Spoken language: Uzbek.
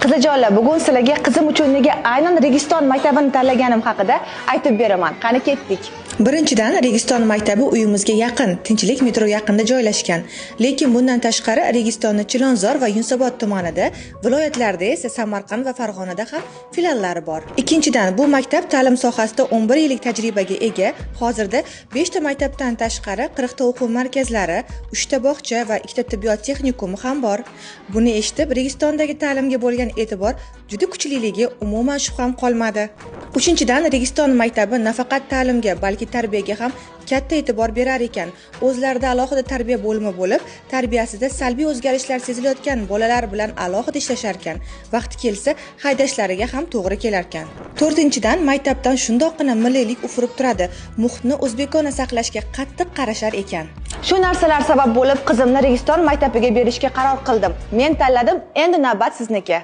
Qizijonlar, bugun sizlarga qizim uchun nega aynan Registon maktabini tanlaganim haqida aytib beraman. Qani ketdik. Birinchidan, Registon maktabi uyimizga yaqin, Tinchlik metro yaqinida joylashgan. Lekin bundan tashqari Registonni Chilonzor va Yunusobod tumanida, viloyatlarda esa Samarqand va Farg'onada ham filiallari bor. Ikkinchidan, bu maktab ta'lim sohasida 11 yillik tajribaga ega. Hozirda 5 ta maktabdan tashqari 40 ta o'quv markazlari, 3 ta bog'cha va 2 ta tibbiyot texnikumi ham bor. Buni eshitib, Registondagi ta'limga bo'lgan e'tibor juda kuchliligi umuman shubham qolmadi. Uchinchidan, Registon maktabi nafaqat ta'limga, balki tarbiyaga ham katta e'tibor berar ekan. O'zlarida alohida tarbiya bo'limi bo'lib, tarbiyasida salbiy o'zgarishlar sezilayotgan bolalar bilan alohida ishlashar ekan. Vaqti kelsa, haydashlariga ham to'g'ri kelar ekan. To'rtinchidan, maktabdan shundoqqina milliylik ufurib turadi. Muhitni o'zbekona saqlashga qattiq qarashar ekan. Shu narsalar sabab bo'lib qizimni Registon maktabiga berishga qaror qildim. Men tanladim, endi navbat sizniki.